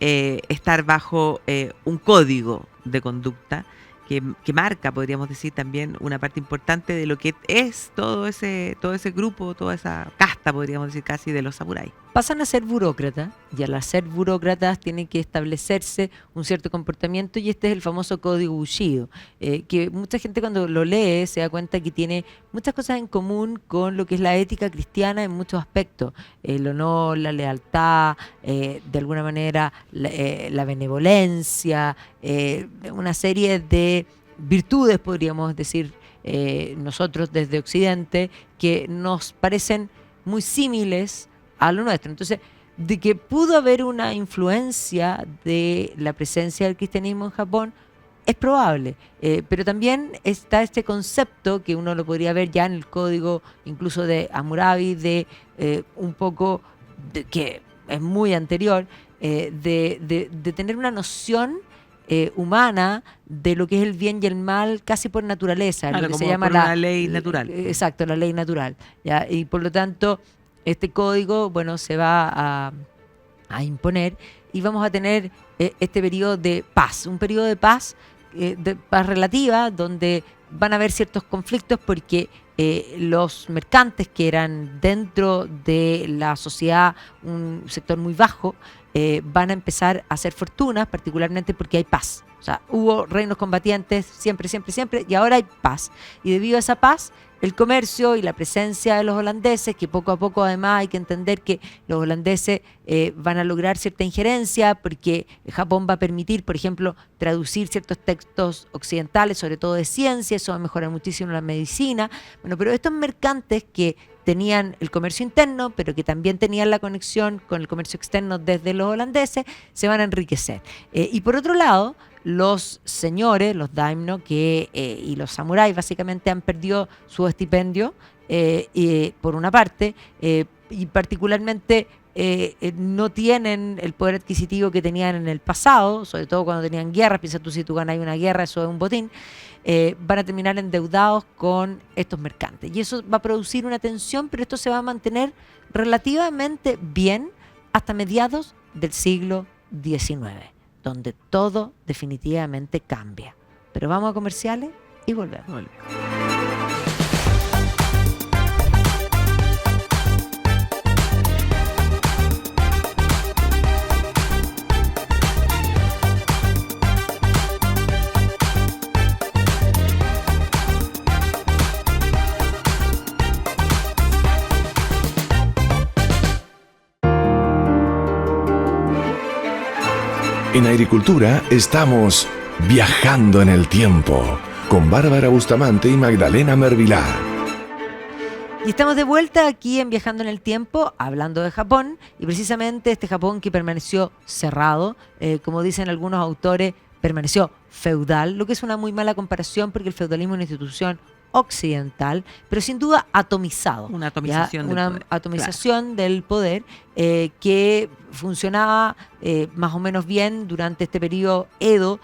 estar bajo un código de conducta que marca, podríamos decir, también una parte importante de lo que es todo ese grupo, toda esa casta, podríamos decir, casi de los samuráis. Pasan a ser burócratas, y al ser burócratas tienen que establecerse un cierto comportamiento, y este es el famoso código Bushido, que mucha gente cuando lo lee se da cuenta que tiene muchas cosas en común con lo que es la ética cristiana en muchos aspectos: el honor, la lealtad, de alguna manera la benevolencia, una serie de virtudes, podríamos decir nosotros desde Occidente, que nos parecen muy símiles a lo nuestro. Entonces, de que pudo haber una influencia de la presencia del cristianismo en Japón, es probable, pero también está este concepto que uno lo podría ver ya en el código incluso de Hammurabi, de un poco, que es muy anterior, de tener una noción humana de lo que es el bien y el mal casi por naturaleza, Claro, lo que se como llama por una ley natural. Exacto, la ley natural, ¿ya? Y por lo tanto este código, bueno, se va a imponer, y vamos a tener este periodo de paz, un periodo de paz relativa, donde van a haber ciertos conflictos porque los mercantes, que eran dentro de la sociedad un sector muy bajo, van a empezar a hacer fortunas, particularmente porque hay paz. O sea, hubo reinos combatientes siempre, siempre, siempre, y ahora hay paz. Y debido a esa paz, el comercio y la presencia de los holandeses, que poco a poco además hay que entender que los holandeses van a lograr cierta injerencia, porque Japón va a permitir, por ejemplo, traducir ciertos textos occidentales, sobre todo de ciencia, eso va a mejorar muchísimo la medicina. Bueno, pero estos mercantes que tenían el comercio interno, pero que también tenían la conexión con el comercio externo desde los holandeses, se van a enriquecer. Y por otro lado, los señores, los daimyo y los samuráis básicamente han perdido su estipendio, por una parte, y particularmente no tienen el poder adquisitivo que tenían en el pasado, sobre todo cuando tenían guerras. Piensa tú, si tú ganas una guerra, eso es un botín. Van a terminar endeudados con estos mercantes. Y eso va a producir una tensión, pero esto se va a mantener relativamente bien hasta mediados del siglo XIX, donde todo definitivamente cambia. Pero vamos a comerciales y volvemos. En Agricultura estamos viajando en el tiempo con Bárbara Bustamante y Magdalena Mervilá. Y estamos de vuelta aquí en Viajando en el Tiempo, hablando de Japón, y precisamente este Japón que permaneció cerrado, como dicen algunos autores, permaneció feudal, lo que es una muy mala comparación porque el feudalismo es una institución occidental, pero sin duda atomizado. Una atomización del poder. Atomización del poder que funcionaba más o menos bien durante este periodo Edo,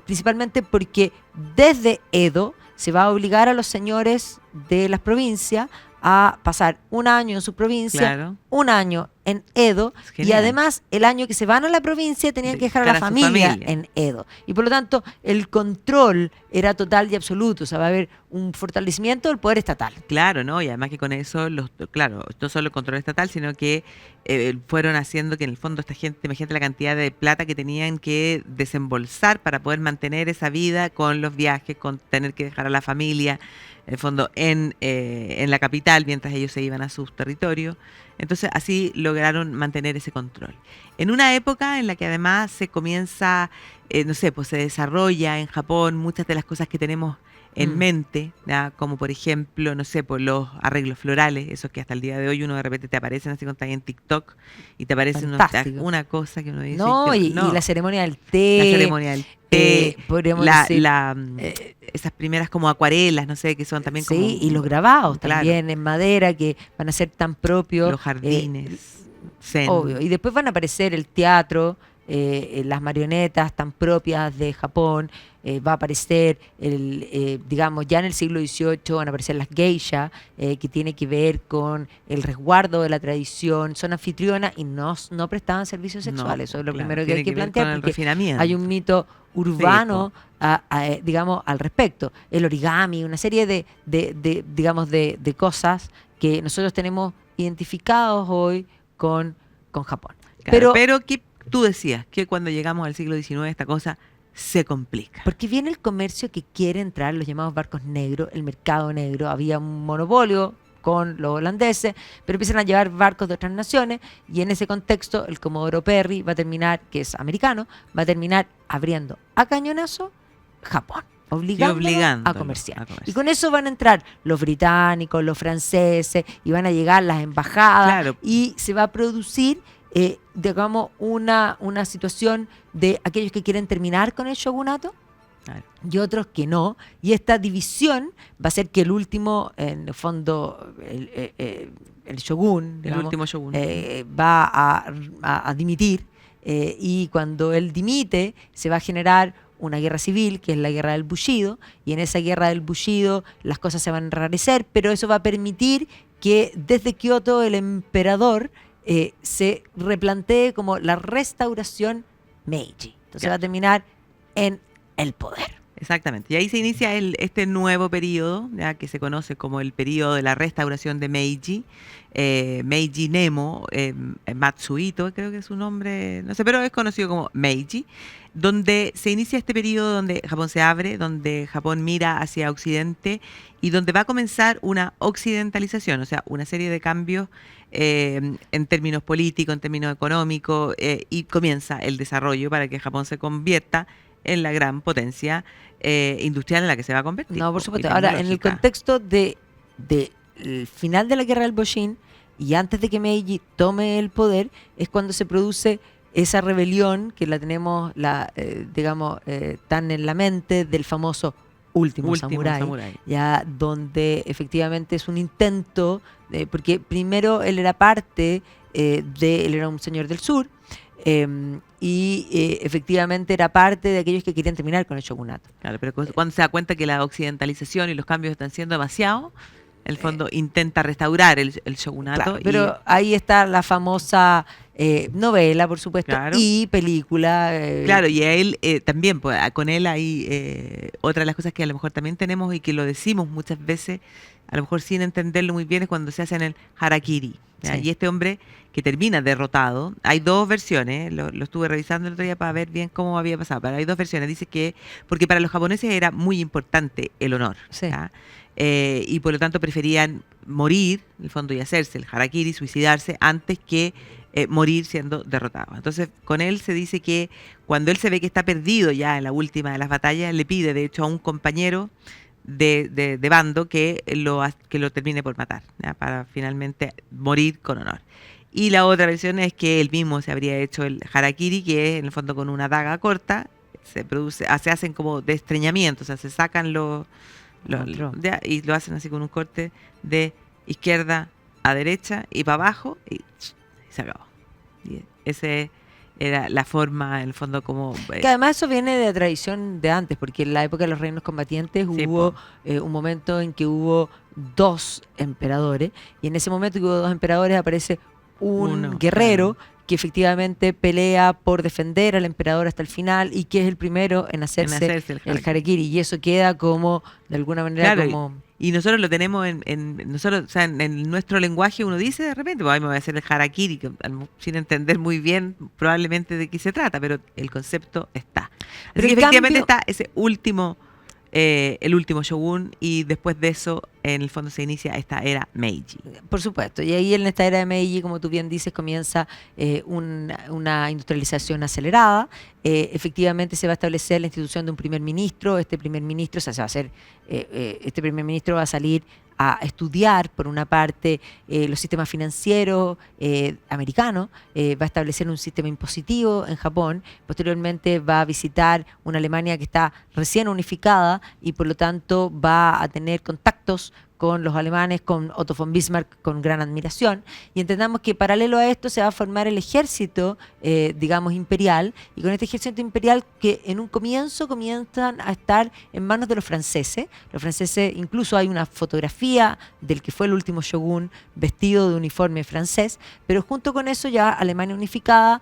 principalmente porque desde Edo se va a obligar a los señores de las provincias a pasar un año en su provincia, Claro. un año en Edo, y Genial. además el año que se van a la provincia tenían que dejar a la Dejar a su familia familia. en Edo. Y por lo tanto el control era total y absoluto. O sea, va a haber un fortalecimiento del poder estatal. Claro, ¿no? Y además que con eso, claro, no solo el control estatal, sino que fueron haciendo que en el fondo esta gente, imagínate la cantidad de plata que tenían que desembolsar para poder mantener esa vida con los viajes, con tener que dejar a la familia, en el fondo, en la capital, mientras ellos se iban a sus territorios. Entonces, así lograron mantener ese control. En una época en la que además se comienza, no sé, pues se desarrolla en Japón muchas de las cosas que tenemos en mente, ¿ya? Como por ejemplo, no sé, por los arreglos florales, esos que hasta el día de hoy uno de repente te aparecen así cuando estás en TikTok y te aparecen Fantástico. una cosa que uno dice. No, que- y la ceremonia del té. la ceremonia del té, podríamos decir, esas primeras como acuarelas, no sé, que son también como... sí, y los grabados Claro. también en madera que van a ser tan propios. Los jardines, zen. Obvio. Y después van a aparecer el teatro, las marionetas tan propias de Japón. Va a aparecer, digamos, ya en el siglo XVIII van a aparecer las geishas, que tiene que ver con el resguardo de la tradición. Son anfitrionas y no prestaban servicios No, sexuales. Eso es lo claro, primero que tiene hay que ver plantear, con el porque refinamiento. hay un mito urbano, digamos, al respecto. El origami, una serie digamos, de cosas que nosotros tenemos identificados hoy con Japón. Claro, pero que tú decías que cuando llegamos al siglo XIX esta cosa se complica. Porque viene el comercio que quiere entrar, los llamados barcos negros, el mercado negro. Había un monopolio con los holandeses, pero empiezan a llevar barcos de otras naciones, y en ese contexto el Comodoro Perry va a terminar, que es americano, va a terminar abriendo a cañonazo Japón, obligándolo a comerciar. Y con eso van a entrar los británicos, los franceses, y van a llegar las embajadas, Claro. y se va a producir, digamos, una situación de aquellos que quieren terminar con el shogunato Claro. y otros que no. Y esta división va a hacer que el último, en el fondo, el shogun, El digamos, último shogun. va a dimitir, y cuando él dimite se va a generar una guerra civil, que es la guerra del Bushido, y en esa guerra del Bushido las cosas se van a enrarecer, pero eso va a permitir que desde Kioto el emperador se replantee como la restauración Meiji. Entonces Ya. va a terminar en el poder. Exactamente. Y ahí se inicia este nuevo periodo, ya que se conoce como el periodo de la restauración de Meiji. Meiji Nemo, Matsuhito, creo que es su nombre, no sé, pero es conocido como Meiji, donde se inicia este periodo donde Japón se abre, donde Japón mira hacia Occidente y donde va a comenzar una occidentalización, o sea, una serie de cambios en términos políticos, en términos económicos, y comienza el desarrollo para que Japón se convierta en la gran potencia industrial en la que se va a convertir. No, por y supuesto. Ahora, en el tecnológica. contexto de el final de la guerra del Boshin y antes de que Meiji tome el poder es cuando se produce esa rebelión que la tenemos, tan en la mente del famoso Último Samurái, ya donde efectivamente es un intento, porque primero él era parte él era un señor del sur, efectivamente era parte de aquellos que querían terminar con el shogunato. Claro, pero cuando se da cuenta que la occidentalización y los cambios están siendo demasiado, en el fondo intenta restaurar el shogunato. Claro, pero ahí está la famosa novela, por supuesto, claro, y película. Claro, y a él también, pues, con él hay otra de las cosas que a lo mejor también tenemos y que lo decimos muchas veces, a lo mejor sin entenderlo muy bien, es cuando se hacen el harakiri. Sí. Y este hombre que termina derrotado, hay dos versiones, lo estuve revisando el otro día para ver bien cómo había pasado, pero hay dos versiones. Dice que, porque para los japoneses era muy importante el honor, sí, y por lo tanto preferían morir, en el fondo, y hacerse el harakiri, suicidarse, antes que morir siendo derrotado. Entonces, con él se dice que cuando él se ve que está perdido ya en la última de las batallas, le pide, de hecho, a un compañero de bando que lo termine por matar, ¿ya? Para finalmente morir con honor. Y la otra versión es que él mismo se habría hecho el harakiri, que es en el fondo con una daga corta, se hacen como de estreñamiento, o sea, se sacan ¿ya? Y lo hacen así con un corte de izquierda a derecha y para abajo y se acabó. Y ese era la forma, en el fondo, como... que además eso viene de la tradición de antes, porque en la época de los reinos combatientes sí, hubo un momento en que hubo 2 emperadores, y en ese momento que hubo 2 emperadores aparece un guerrero, claro, que efectivamente pelea por defender al emperador hasta el final y que es el primero en hacerse el harakiri, y eso queda como, de alguna manera, claro, como... Y nosotros lo tenemos nosotros, o sea, en nuestro lenguaje uno dice de repente, pues, me voy a hacer el harakiri, sin entender muy bien probablemente de qué se trata, pero el concepto está. Así que efectivamente está ese último, el último shogun, y después de eso, en el fondo, se inicia esta era Meiji. Por supuesto, y ahí en esta era de Meiji, como tú bien dices, comienza una industrialización acelerada. Efectivamente se va a establecer la institución de un primer ministro. Este primer ministro, o sea, este primer ministro va a salir a estudiar, por una parte, los sistemas financieros americanos, va a establecer un sistema impositivo en Japón, posteriormente va a visitar una Alemania que está recién unificada y por lo tanto va a tener contactos con los alemanes, con Otto von Bismarck, con gran admiración, y entendamos que paralelo a esto se va a formar el ejército, imperial, y con este ejército imperial que en un comienzo comienzan a estar en manos de los franceses. Los franceses, incluso hay una fotografía del que fue el último shogun vestido de uniforme francés, pero junto con eso ya Alemania unificada,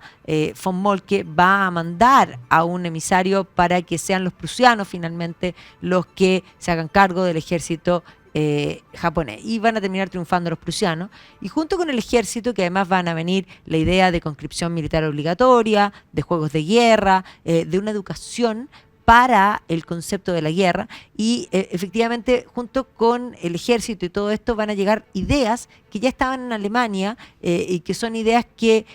von Moltke va a mandar a un emisario para que sean los prusianos finalmente los que se hagan cargo del ejército japonés, y van a terminar triunfando los prusianos, y junto con el ejército, que además van a venir la idea de conscripción militar obligatoria, de juegos de guerra, de una educación para el concepto de la guerra, y efectivamente junto con el ejército y todo esto van a llegar ideas que ya estaban en Alemania, y que son ideas que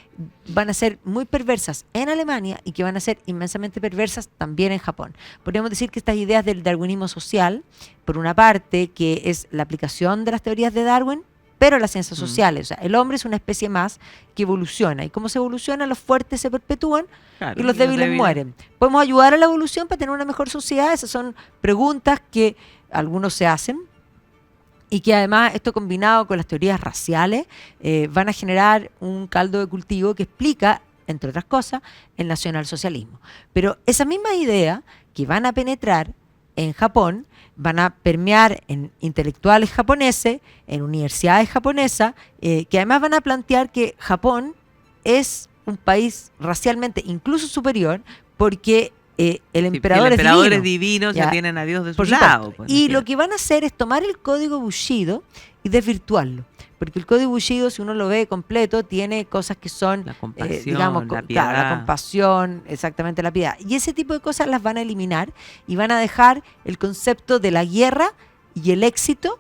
van a ser muy perversas en Alemania y que van a ser inmensamente perversas también en Japón. Podríamos decir que estas ideas del darwinismo social, por una parte, que es la aplicación de las teorías de Darwin, pero las ciencias sociales. O sea, el hombre es una especie más que evoluciona, y como se evoluciona, los fuertes se perpetúan, claro, y los débiles mueren. ¿Podemos ayudar a la evolución para tener una mejor sociedad? Esas son preguntas que algunos se hacen, y que además esto combinado con las teorías raciales van a generar un caldo de cultivo que explica, entre otras cosas, el nacionalsocialismo. Pero esas mismas ideas que van a penetrar en Japón van a permear en intelectuales japoneses, en universidades japonesas, que además van a plantear que Japón es un país racialmente incluso superior, porque el emperador es divino, ya tienen a Dios de su lado. Pues, y lo que van a hacer es tomar el código Bushido y desvirtuarlo. Porque el código Bushido, si uno lo ve completo, tiene cosas que son, la compasión, la piedad. La compasión, exactamente, la piedad. Y ese tipo de cosas las van a eliminar y van a dejar el concepto de la guerra y el éxito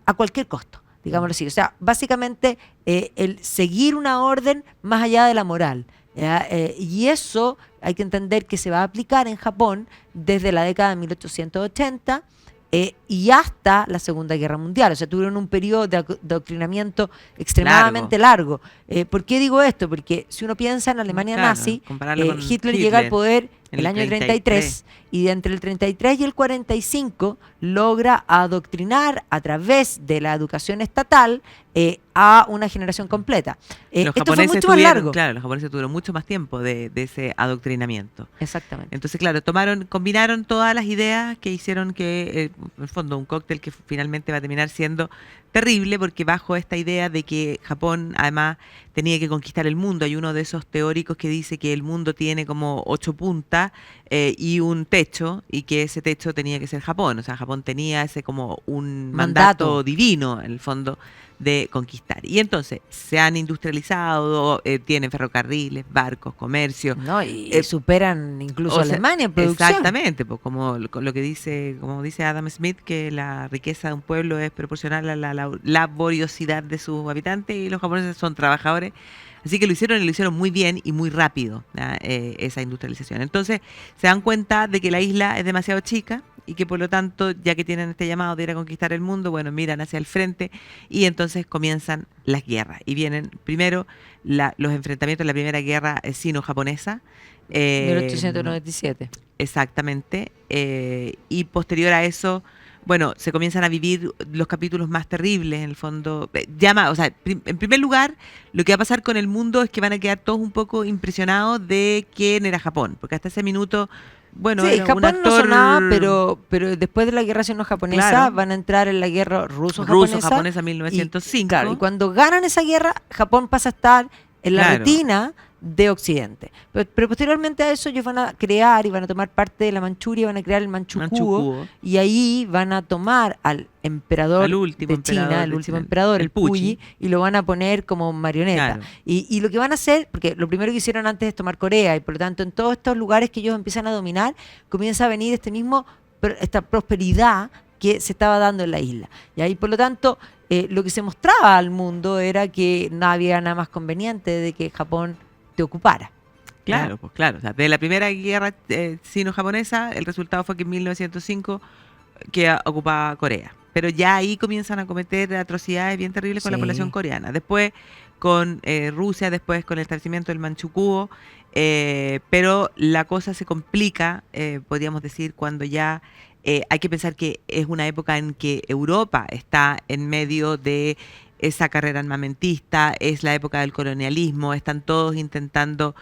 a cualquier costo, digámoslo así. O sea, básicamente el seguir una orden más allá de la moral. Y eso hay que entender que se va a aplicar en Japón desde la década de 1880, y hasta la Segunda Guerra Mundial. O sea, tuvieron un periodo de adoctrinamiento extremadamente largo. ¿Por qué digo esto? Porque si uno piensa en la Alemania nazi, Hitler llega al poder el año 33 y entre el 33 y el 45 logra adoctrinar a través de la educación estatal a una generación completa. Esto fue mucho más largo. Claro, los japoneses tuvieron mucho más tiempo de ese adoctrinamiento. Exactamente. Entonces, claro, combinaron todas las ideas que hicieron que, en el fondo, un cóctel que finalmente va a terminar siendo terrible, porque bajo esta idea de que Japón, además, tenía que conquistar el mundo. Hay uno de esos teóricos que dice que el mundo tiene como 8 puntas y un techo, y que ese techo tenía que ser Japón. O sea, Japón tenía ese como un mandato divino, en el fondo, de conquistar. Y entonces se han industrializado, tienen ferrocarriles, barcos, comercio. No, y superan incluso a Alemania en producción. Exactamente, pues como lo que dice Adam Smith, que la riqueza de un pueblo es proporcional a la laboriosidad de sus habitantes, y los japoneses son trabajadores. Así que lo hicieron muy bien y muy rápido, esa industrialización. Entonces se dan cuenta de que la isla es demasiado chica y que por lo tanto, ya que tienen este llamado de ir a conquistar el mundo, bueno, miran hacia el frente y entonces comienzan las guerras. Y vienen primero los enfrentamientos de la primera guerra sino-japonesa. 1897. Exactamente. Y posterior a eso, bueno, se comienzan a vivir los capítulos más terribles, en el fondo. En primer lugar, lo que va a pasar con el mundo es que van a quedar todos un poco impresionados de quién era Japón, porque hasta ese minuto, bueno, sí, era Japón un actor... no sonaba, pero después de la guerra sino-japonesa, claro, van a entrar en la guerra ruso-japonesa 1905. Claro, y cuando ganan esa guerra, Japón pasa a estar en la retina de Occidente. Pero posteriormente a eso ellos van a crear y van a tomar parte de la Manchuria, van a crear el Manchukuo, y ahí van a tomar al emperador de China, el último emperador, el Puyi, y lo van a poner como marioneta. Claro. Y lo que van a hacer, porque lo primero que hicieron antes es tomar Corea, y por lo tanto en todos estos lugares que ellos empiezan a dominar, comienza a venir esta prosperidad que se estaba dando en la isla. Y ahí, por lo tanto, lo que se mostraba al mundo era que no había nada más conveniente de que Japón te ocupara. Claro, pues claro. O sea, de la primera guerra sino-japonesa, el resultado fue que en 1905 que ocupaba Corea. Pero ya ahí comienzan a cometer atrocidades bien terribles con la población coreana. Después con Rusia, después con el establecimiento del Manchukuo, pero la cosa se complica, podríamos decir, cuando ya hay que pensar que es una época en que Europa está en medio de esa carrera armamentista, es la época del colonialismo, están todos intentando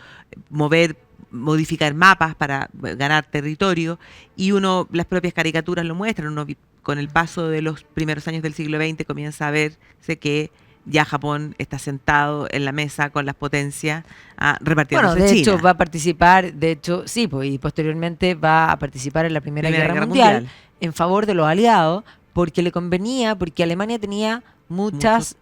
modificar mapas para ganar territorio, y las propias caricaturas lo muestran. Uno con el paso de los primeros años del siglo XX comienza a verse que ya Japón está sentado en la mesa con las potencias repartiéndose China. De hecho va a participar, y posteriormente va a participar en la Primera Guerra Mundial en favor de los aliados, porque le convenía, porque Alemania tenía muchas,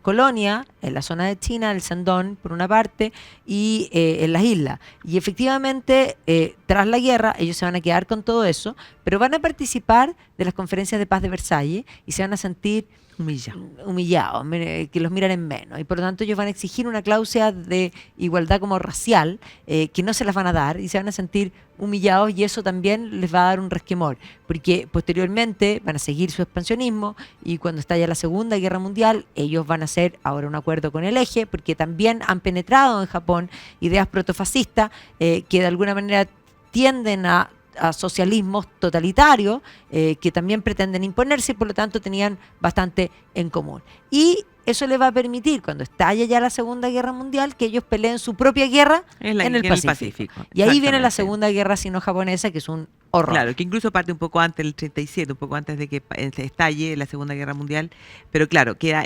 colonias en la zona de China, el Shandong por una parte, y en las islas. Y efectivamente, tras la guerra, ellos se van a quedar con todo eso, pero van a participar de las conferencias de paz de Versalles y se van a sentir humillados, que los miran en menos. Y por lo tanto ellos van a exigir una cláusula de igualdad como racial, que no se las van a dar, y se van a sentir humillados, y eso también les va a dar un resquemor, porque posteriormente van a seguir su expansionismo, y cuando estalla la Segunda Guerra Mundial, ellos van a hacer ahora un acuerdo con el Eje, porque también han penetrado en Japón ideas protofascistas que de alguna manera tienden a socialismos totalitarios que también pretenden imponerse, y por lo tanto tenían bastante en común. Y eso les va a permitir, cuando estalle ya la Segunda Guerra Mundial, que ellos peleen su propia guerra en el Pacífico. Y ahí viene la Segunda Guerra sino-japonesa, que es un horror. Claro, que incluso parte un poco antes del 37, un poco antes de que estalle la Segunda Guerra Mundial, pero claro, queda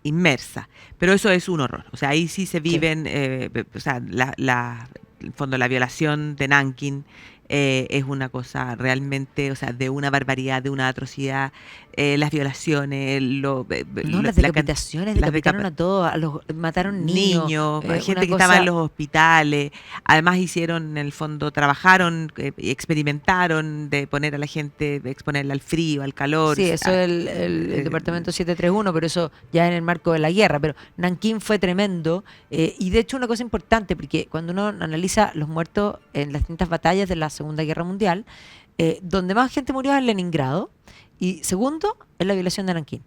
inmersa. Pero eso es un horror. O sea, ahí sí se viven, en el fondo, la violación de Nankín, es una cosa realmente, de una barbaridad, de una atrocidad, las violaciones, las decapitaciones, decapitaron a todos, mataron niños, gente que estaba en los hospitales. Además hicieron, en el fondo, trabajaron, experimentaron de poner a la gente, de exponerla al frío, al calor. Sí, eso es el departamento 731, pero eso ya en el marco de la guerra. Pero Nankín fue tremendo, y de hecho una cosa importante, porque cuando uno analiza los muertos en las distintas batallas de la Segunda Guerra Mundial, donde más gente murió es en Leningrado, y segundo, es la violación de Nankín.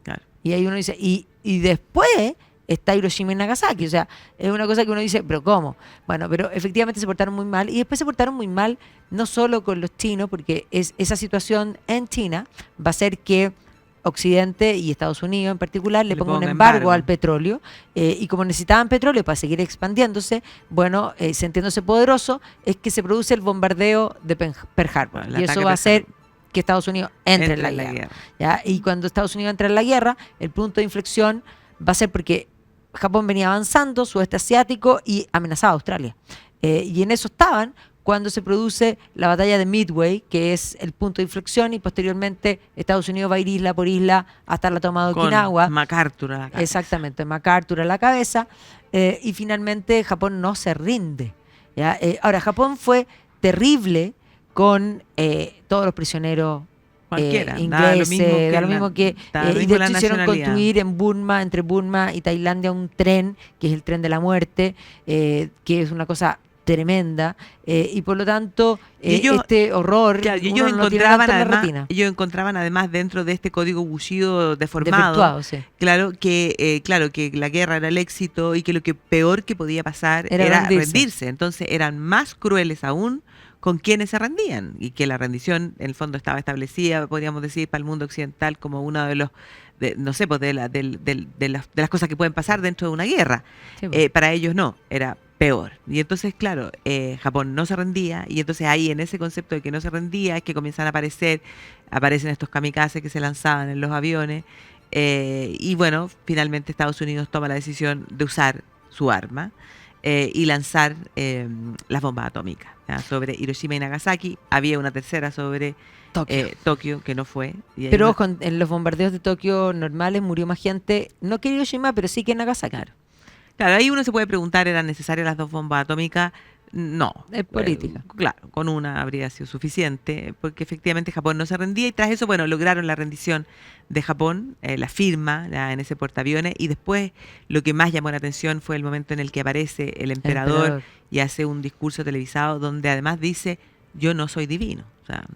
Claro. Y ahí uno dice, y después está Hiroshima y Nagasaki. O sea, es una cosa que uno dice, ¿pero cómo? Bueno, pero efectivamente se portaron muy mal. Y después se portaron muy mal no solo con los chinos, porque esa situación en China va a hacer que Occidente y Estados Unidos en particular le pongan un embargo al petróleo. Y como necesitaban petróleo para seguir expandiéndose, bueno, sintiéndose poderoso, es que se produce el bombardeo de Pearl Harbor. Bueno, y eso va a hacer que Estados Unidos entre en la guerra. ¿Ya? Y cuando Estados Unidos entra en la guerra, el punto de inflexión va a ser porque Japón venía avanzando, sudeste asiático, y amenazaba a Australia. Y en eso estaban cuando se produce la batalla de Midway, que es el punto de inflexión, y posteriormente Estados Unidos va a ir isla por isla hasta la toma de Okinawa. Con MacArthur a la cabeza. Exactamente, MacArthur a la cabeza. Y finalmente Japón no se rinde. ¿Ya? Ahora, Japón fue terrible con todos los prisioneros ingleses, da lo mismo que y de hecho hicieron construir en Burma, entre Burma y Tailandia, un tren, que es el tren de la muerte, que es una cosa tremenda, y por lo tanto este horror, claro, ellos encontraban además dentro de este código Bushido deformado, sí, claro que la guerra era el éxito y que lo que peor que podía pasar era rendirse. Entonces eran más crueles aún con quienes se rendían, y que la rendición en el fondo estaba establecida, podríamos decir, para el mundo occidental como uno de los, de las cosas que pueden pasar dentro de una guerra. Sí, pues. Para ellos no, era peor. Y entonces, claro, Japón no se rendía, y entonces ahí en ese concepto de que no se rendía es que comienzan a aparecen estos kamikazes que se lanzaban en los aviones, y bueno, finalmente Estados Unidos toma la decisión de usar su arma, y lanzar las bombas atómicas, ¿ya? Sobre Hiroshima y Nagasaki. Había una tercera sobre Tokio, que no fue. Pero ojo, en los bombardeos de Tokio normales murió más gente, no que Hiroshima, pero sí que en Nagasaki. Claro, ahí uno se puede preguntar, ¿eran necesarias las 2 bombas atómicas? No. Es política. Claro, con una habría sido suficiente, porque efectivamente Japón no se rendía, y tras eso, bueno, lograron la rendición de Japón, la firma en ese portaaviones, y después lo que más llamó la atención fue el momento en el que aparece el emperador y hace un discurso televisado donde además dice, yo no soy divino. O sea,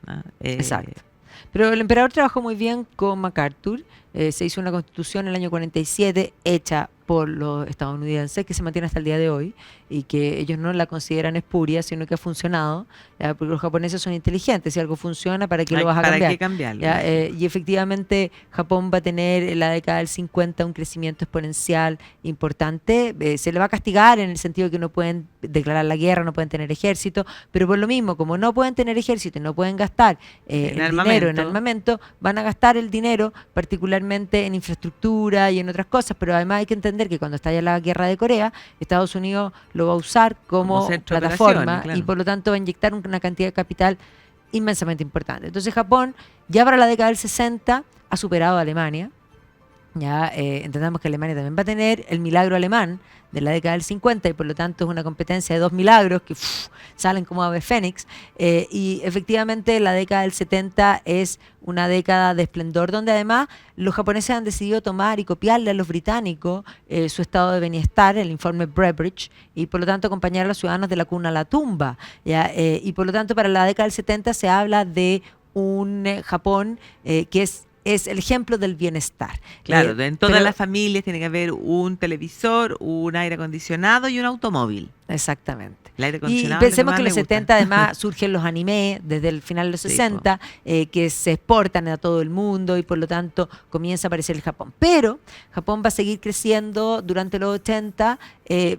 exacto. Pero el emperador trabajó muy bien con MacArthur. Se hizo una constitución en el año 47 hecha por los estadounidenses, que se mantiene hasta el día de hoy, y que ellos no la consideran espuria, sino que ha funcionado, porque los japoneses son inteligentes. Si algo funciona, ¿para qué lo vas a cambiar? ¿Para qué cambiarlo? Y efectivamente Japón va a tener en la década del 50 un crecimiento exponencial importante. Se le va a castigar en el sentido de que no pueden declarar la guerra, no pueden tener ejército, pero por lo mismo, como no pueden tener ejército y no pueden gastar dinero en armamento, van a gastar el dinero particularmente en infraestructura y en otras cosas. Pero además hay que entender que cuando estalla la guerra de Corea, Estados Unidos lo va a usar como plataforma, claro, y por lo tanto va a inyectar una cantidad de capital inmensamente importante. Entonces Japón ya para la década del 60 ha superado a Alemania. Ya entendamos que Alemania también va a tener el milagro alemán de la década del 50, y por lo tanto es una competencia de 2 milagros que salen como ave fénix, y efectivamente la década del 70 es una década de esplendor, donde además los japoneses han decidido tomar y copiarle a los británicos su estado de bienestar, el informe Beveridge, y por lo tanto acompañar a los ciudadanos de la cuna a la tumba, ¿ya? Y por lo tanto para la década del 70 se habla de un Japón que es el ejemplo del bienestar. Claro, en todas las familias tiene que haber un televisor, un aire acondicionado y un automóvil. Exactamente. El aire acondicionado, y pensemos que en los 70 además surgen los animes desde el final de los 60, que se exportan a todo el mundo, y por lo tanto comienza a aparecer el Japón. Pero Japón va a seguir creciendo durante los 80,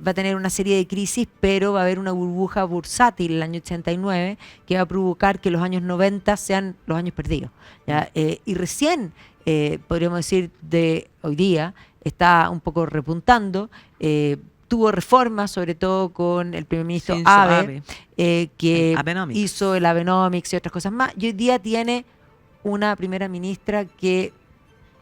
va a tener una serie de crisis, pero va a haber una burbuja bursátil el año 89 que va a provocar que los años 90 sean los años perdidos, ¿ya? Y recién, podríamos decir, de hoy día, está un poco repuntando. Tuvo reformas, sobre todo con el primer ministro Abe, que hizo el Abenomics y otras cosas más. Y hoy día tiene una primera ministra que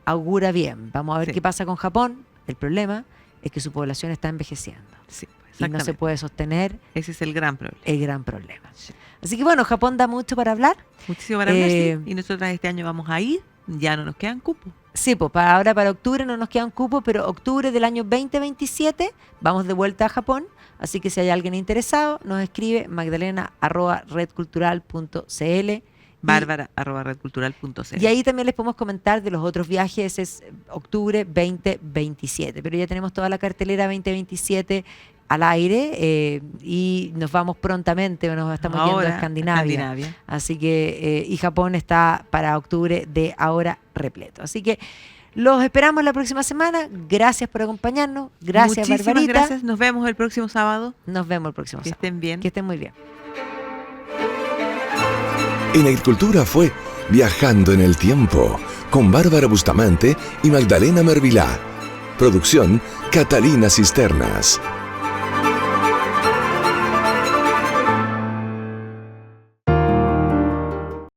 augura bien. Vamos a ver qué pasa con Japón. El problema es que su población está envejeciendo. Sí, y no se puede sostener. Ese es el gran problema. El gran problema. Sí. Así que bueno, Japón da mucho para hablar. Muchísimo para hablar, sí. Y nosotras este año vamos a ir. Ya no nos quedan cupos. Sí, pues para octubre no nos quedan cupos, pero octubre del año 2027 vamos de vuelta a Japón. Así que si hay alguien interesado, nos escribe magdalena@redcultural.cl, Bárbara@redcultural.cl. Y ahí también les podemos comentar de los otros viajes, es octubre 2027, pero ya tenemos toda la cartelera 2027 al aire y nos vamos prontamente, nos estamos yendo a Ahora, Escandinavia. Así que, y Japón está para octubre de ahora repleto. Así que los esperamos la próxima semana. Gracias por acompañarnos. Gracias, Muchísimas Barbarita. gracias. Nos vemos el próximo sábado. Nos vemos el próximo Que sábado. estén bien. Que estén muy bien. En Agricultura fue Viajando en el Tiempo, con Bárbara Bustamante y Magdalena Mervilá. Producción, Catalina Cisternas.